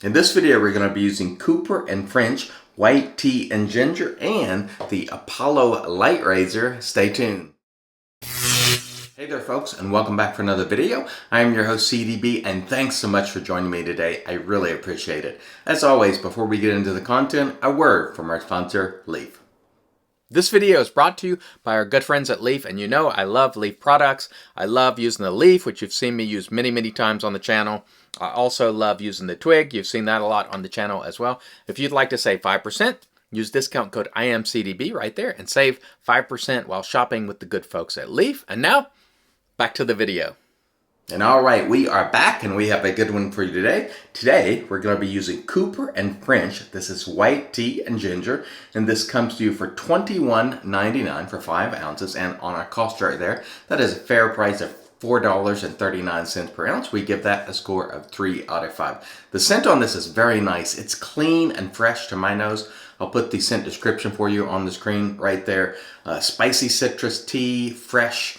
In this video, we're going to be using Cooper and French white tea and ginger and the Apollo light razor. Stay tuned. Hey there folks, and welcome back for another video. I am your host CDB, and thanks so much for joining me today. I really appreciate it. As always, before we get into the content, a word from our sponsor, Leaf. This video is brought to you by our good friends at Leaf, and you know I love Leaf products. I love using the Leaf, which you've seen me use many times on the channel. I also love using the Twig. You've seen that a lot on the channel as well. If you'd like to save 5%, use discount code IAMCDB right there and save 5% while shopping with the good folks at Leaf. And now, back to the video. And all right, we are back and we have a good one for you today. Today, we're going to be using Cooper and French. This is white tea and ginger, and this comes to you for $21.99 for 5 ounces. And on our cost chart there, that is a fair price of $4.39 per ounce. We give that a score of 3 out of 5. The scent on this is very nice. It's clean and fresh to my nose. I'll put the scent description for you on the screen right there. Spicy citrus tea, fresh,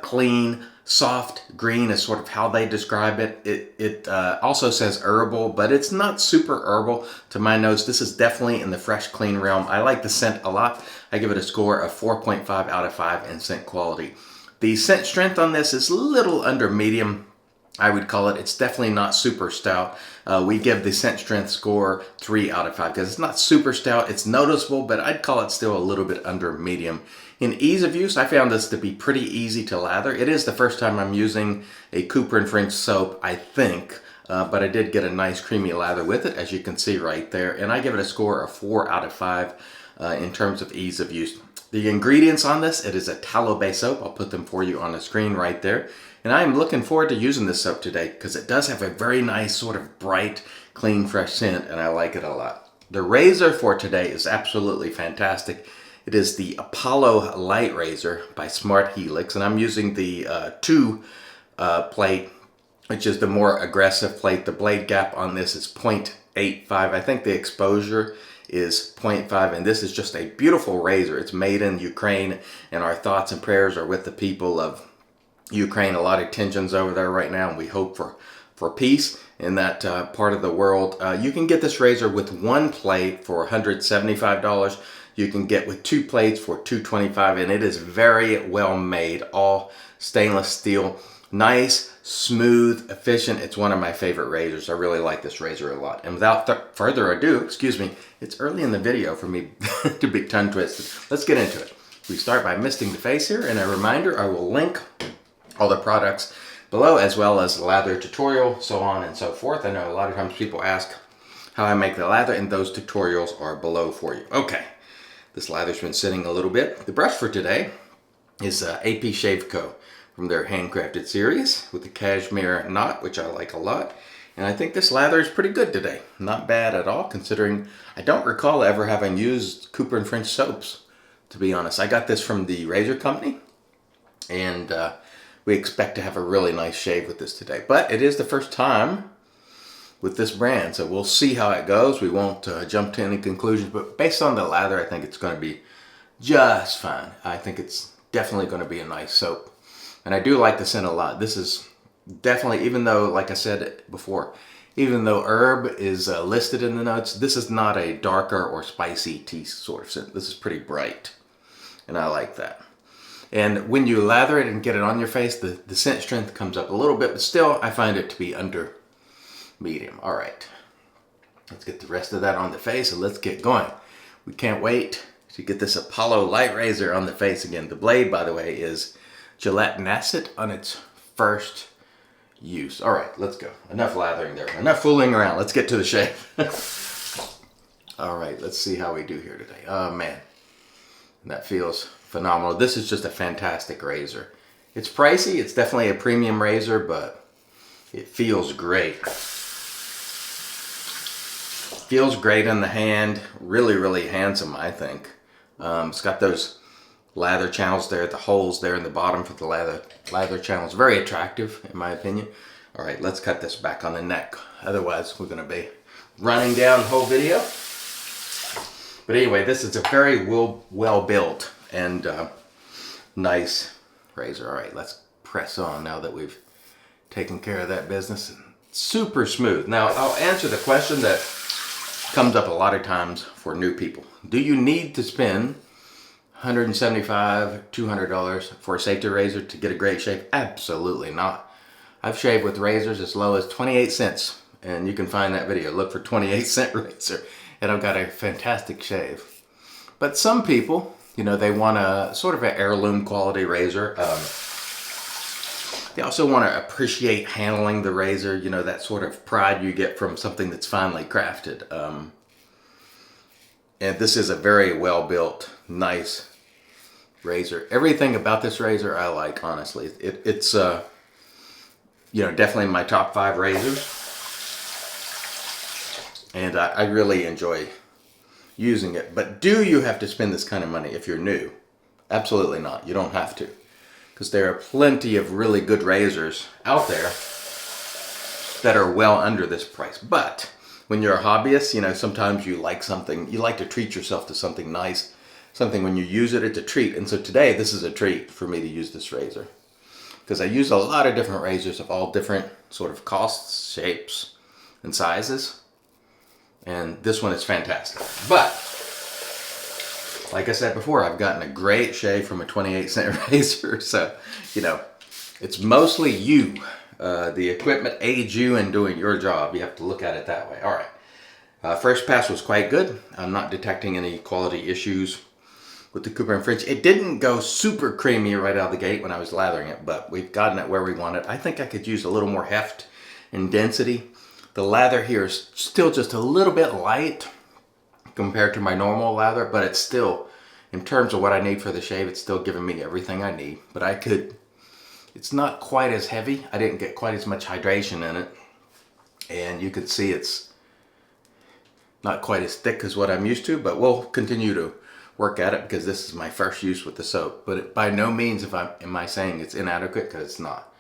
clean, soft green is sort of how they describe it. It also says herbal, but it's not super herbal to my nose. This is definitely in the fresh, clean realm. I like the scent a lot. I give it a score of 4.5 out of 5 in scent quality. The scent strength on this is a little under medium, I would call it. It's definitely not super stout. We give the scent strength score 3 out of 5 because it's not super stout. It's noticeable, but I'd call it still a little bit under medium. In ease of use, I found this to be pretty easy to lather. It is the first time I'm using a Cooper and French soap, I think, but I did get a nice creamy lather with it, as you can see right there, and I give it a score of 4 out of 5 in terms of ease of use. The ingredients on this, it is a tallow-based soap. I'll put them for you on the screen right there. And I am looking forward to using this soap today because it does have a very nice sort of bright, clean, fresh scent, and I like it a lot. The razor for today is absolutely fantastic. It is the Apollo light razor by Smart Helix, and I'm using the 2 plate, which is the more aggressive plate. The blade gap on this is 0.85. I think the exposure is 0.5, and this is just a beautiful razor. It's made in Ukraine, and our thoughts and prayers are with the people of Ukraine. A lot of tensions over there right now, and we hope for peace in that part of the world. You can get this razor with 1 plate for $175. You can get with 2 plates for $225, and it is very well made, all stainless steel. Nice, smooth, efficient. It's one of my favorite razors. I really like this razor a lot. And without further ado, excuse me, it's early in the video for me to be tongue twisted. Let's get into it. We start by misting the face here, and a reminder, I will link all the products below, as well as the lather tutorial, so on and so forth. I know a lot of times people ask how I make the lather, and those tutorials are below for you. Okay, this lather's been sitting a little bit. The brush for today is APShaveco from their handcrafted series with the cashmere knot, which I like a lot. And I think this lather is pretty good today. Not bad at all, considering I don't recall ever having used Cooper and French soaps, to be honest. I got this from the razor company, and we expect to have a really nice shave with this today. But it is the first time with this brand, so we'll see how it goes. We won't jump to any conclusions, but based on the lather, I think it's going to be just fine. I think it's definitely going to be a nice soap. And I do like the scent a lot. This is definitely, even though, like I said before, even though herb is listed in the notes, this is not a darker or spicy tea sort of scent. This is pretty bright, and I like that. And when you lather it and get it on your face, the scent strength comes up a little bit, but still, I find it to be under medium. All right, let's get the rest of that on the face, and let's get going. We can't wait to get this Apollo light razor on the face again. The blade, by the way, is gelatinous on its first use. All right, let's go. Enough lathering there. Enough fooling around. Let's get to the shave. All right, let's see how we do here today. Oh, man. That feels phenomenal. This is just a fantastic razor. It's pricey. It's definitely a premium razor, but it feels great. Feels great in the hand. Really handsome, I think. It's got those lather channels there, the holes there in the bottom for the lather channels. Very attractive, in my opinion. All right, let's cut this back on the neck. Otherwise, we're going to be running down the whole video. But anyway, this is a very well built and nice razor. All right, let's press on now that we've taken care of that business. super smooth. Now, I'll answer the question that comes up a lot of times for new people. Do you need to spend $175, $200 for a safety razor to get a great shave? Absolutely not. I've shaved with razors as low as 28 cents, and you can find that video. Look for 28-cent razor, and I've got a fantastic shave. But some people, you know, they want a sort of an heirloom quality razor. They also want to appreciate handling the razor, you know, that sort of pride you get from something that's finely crafted. And this is a very well-built, nice razor. Everything about this razor I like, honestly. It's you know, definitely in my top 5 razors. And I really enjoy using it. But do you have to spend this kind of money if you're new? Absolutely not. You don't have to. Because there are plenty of really good razors out there that are well under this price. But when you're a hobbyist, you know, sometimes you like something, you like to treat yourself to something nice, something when you use it, it's a treat. And so today, this is a treat for me to use this razor. Because I use a lot of different razors of all different sort of costs, shapes, and sizes. And this one is fantastic. But like I said before, I've gotten a great shave from a 28-cent razor. So, you know, it's mostly you. The equipment aids you in doing your job. You have to look at it that way. All right. First pass was quite good. I'm not detecting any quality issues with the Cooper and French. It didn't go super creamy right out of the gate when I was lathering it, but we've gotten it where we want it. I think I could use a little more heft and density. The lather here is still just a little bit light compared to my normal lather, but it's still, in terms of what I need for the shave, it's still giving me everything I need. But I could, it's not quite as heavy. I didn't get quite as much hydration in it. And you can see it's not quite as thick as what I'm used to, but we'll continue to work at it because this is my first use with the soap. But by no means am I saying it's inadequate, because it's not.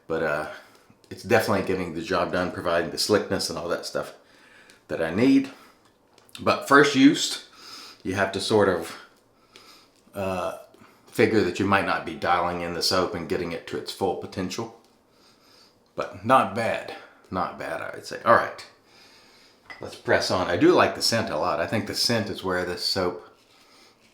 But it's definitely getting the job done, providing the slickness and all that stuff that I need. But first use, you have to sort of figure that you might not be dialing in the soap and getting it to its full potential. But not bad. Not bad, I would say. All right. Let's press on. I do like the scent a lot. I think the scent is where this soap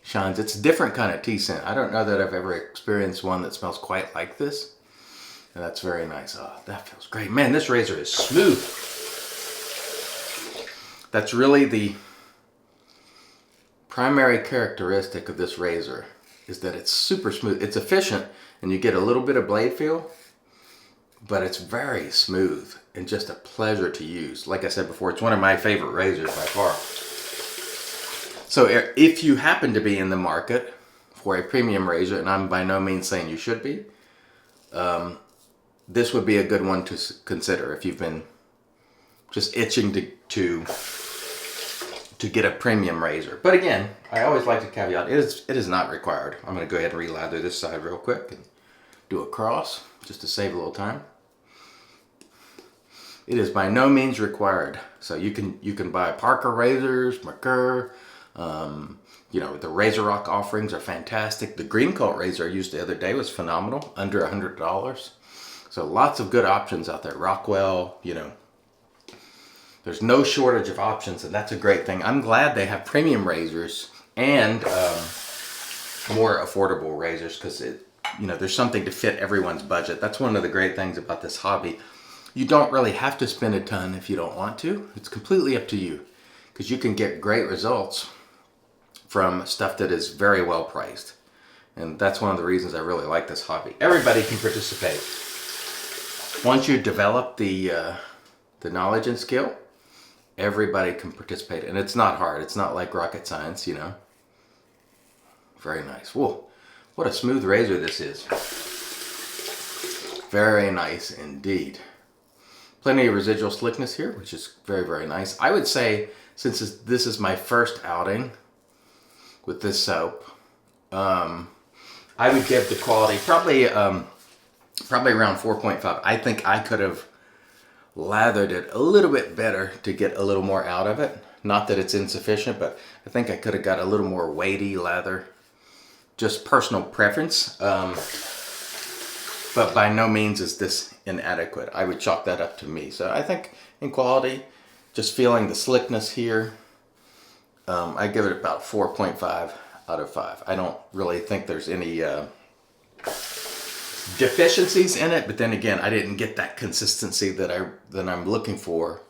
shines. It's a different kind of tea scent. I don't know that I've ever experienced one that smells quite like this. And that's very nice. Oh, that feels great. Man, this razor is smooth. That's really the primary characteristic of this razor, is that it's super smooth. It's efficient and you get a little bit of blade feel, but it's very smooth and just a pleasure to use. Like I said before, it's one of my favorite razors by far. So if you happen to be in the market for a premium razor, and I'm by no means saying you should be, this would be a good one to consider if you've been just itching to get a premium razor. But again, I always like to caveat, it is not required. I'm going to go ahead and re-lather this side real quick and do a cross just to save a little time. It is by no means required. So you can buy Parker razors, Merkur, you know, the Razor Rock offerings are fantastic. The Green Coat razor I used the other day was phenomenal, under $100. So lots of good options out there. Rockwell, you know, there's no shortage of options, and that's a great thing. I'm glad they have premium razors and more affordable razors, because you know, there's something to fit everyone's budget. That's one of the great things about this hobby. You don't really have to spend a ton if you don't want to. It's completely up to you, because you can get great results from stuff that is very well priced. And that's one of the reasons I really like this hobby. Everybody can participate. Once you develop the knowledge and skill, everybody can participate. And it's not hard. It's not like rocket science, you know. Very nice. Whoa, what a smooth razor this is. Very nice indeed. Plenty of residual slickness here, which is very, very nice. I would say, since this is my first outing with this soap, I would give the quality probably around 4.5. I think I could have lathered it a little bit better to get a little more out of it. Not that it's insufficient, but I think I could have got a little more weighty lather. Just personal preference. But by no means is this inadequate. I would chalk that up to me. So I think in quality, just feeling the slickness here, I give it about 4.5 out of 5. I don't really think there's any deficiencies in it, but then again, I didn't get that consistency that I'm looking for.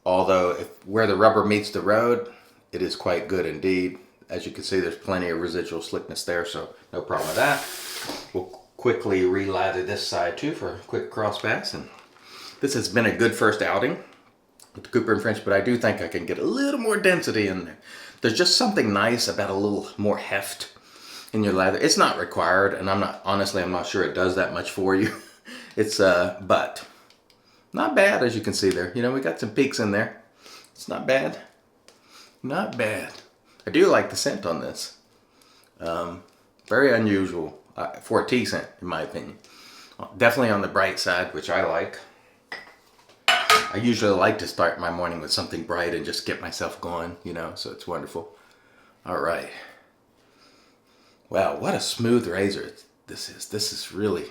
Although where the rubber meets the road, it is quite good indeed. As you can see, there's plenty of residual slickness there, so no problem with that. We'll quickly re-lather this side too for a quick cross pass. And this has been a good first outing with the Cooper and French, but I do think I can get a little more density in there. There's just something nice about a little more heft in your lather. It's not required, and I'm not sure it does that much for you. It's but not bad, as you can see there. You know, we got some peaks in there. It's not bad. Not bad. I do like the scent on this. Very unusual for a tea scent, in my opinion. Definitely on the bright side, which I like. I usually like to start my morning with something bright and just get myself going, you know, so it's wonderful. All right. Wow, what a smooth razor this is. This is really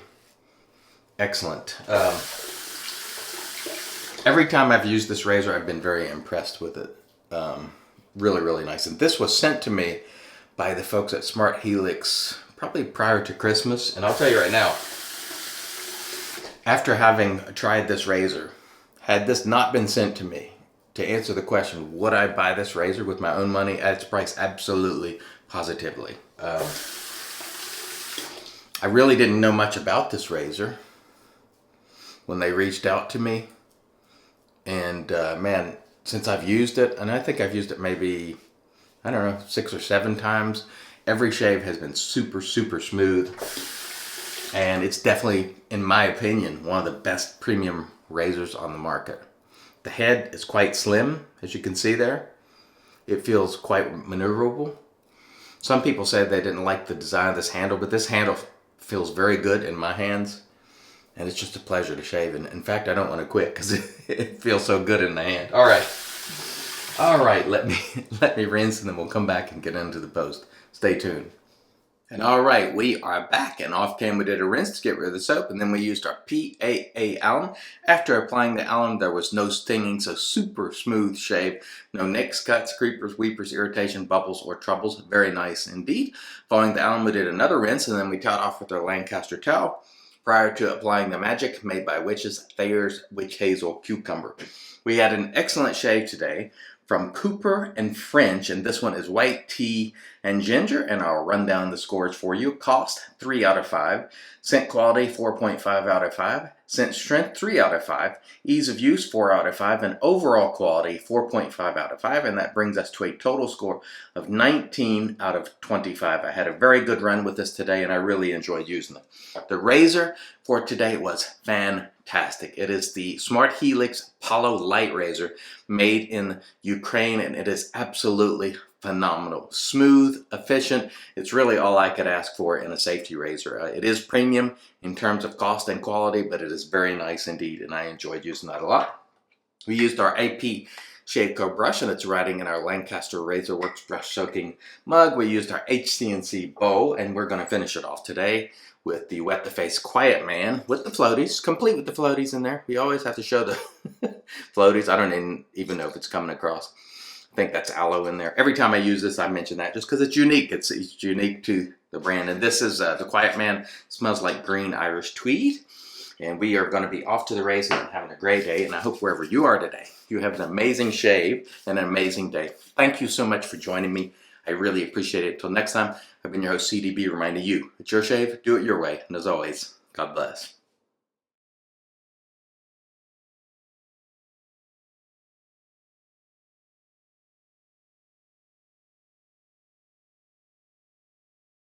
excellent. Every time I've used this razor, I've been very impressed with it. Really, really nice. And this was sent to me by the folks at Smart Helix probably prior to Christmas. And I'll tell you right now, after having tried this razor, had this not been sent to me, to answer the question, would I buy this razor with my own money at its price? Absolutely, positively. I really didn't know much about this razor when they reached out to me. And man, since I've used it, and I think I've used it maybe, I don't know, 6 or 7 times, every shave has been super, super smooth. And it's definitely, in my opinion, one of the best premium razors on the market. The head is quite slim, as you can see there. It feels quite maneuverable. Some people said they didn't like the design of this handle, but this handle feels very good in my hands. And it's just a pleasure to shave. And in fact, I don't want to quit because it feels so good in the hand. All right. All right, let me rinse and then we'll come back and get into the post. Stay tuned. And all right, we are back, and off cam we did a rinse to get rid of the soap, and then we used our PAA alum. After applying the alum, there was no stinging, so super smooth shave. No nicks, cuts, creepers, weepers, irritation, bubbles, or troubles. Very nice indeed. Following the alum, we did another rinse, and then we towed off with our Lancaster towel prior to applying the Magic made by Witches Thayer's Witch Hazel Cucumber. We had an excellent shave today from Cooper and French, and this one is white tea and ginger, and I'll run down the scores for you. Cost, 3 out of 5. Scent quality, 4.5 out of 5. Scent strength, 3 out of 5. Ease of use, 4 out of 5. And overall quality, 4.5 out of 5. And that brings us to a total score of 19 out of 25. I had a very good run with this today, and I really enjoyed using it. The razor for today was fantastic. It is the Smart Helix Apollo Light Razor made in Ukraine, and it is absolutely phenomenal. Smooth, efficient. It's really all I could ask for in a safety razor. It is premium in terms of cost and quality, but it is very nice indeed, and I enjoyed using that a lot. We used our APShaveco brush, and it's riding in our Lancaster Razor Works brush soaking mug. We used our HCNC bowl, and we're going to finish it off today with the Wet the Face Quiet Man with the floaties, complete with the floaties in there. We always have to show the floaties. I don't even know if it's coming across. I think that's aloe in there. Every time I use this, I mention that just because it's unique. It's unique to the brand. And this is the Quiet Man. Smells like green Irish tweed. And we are going to be off to the races and having a great day. And I hope wherever you are today, you have an amazing shave and an amazing day. Thank you so much for joining me. I really appreciate it. Until next time, I've been your host, CDB, reminding you, it's your shave, do it your way. And as always, God bless.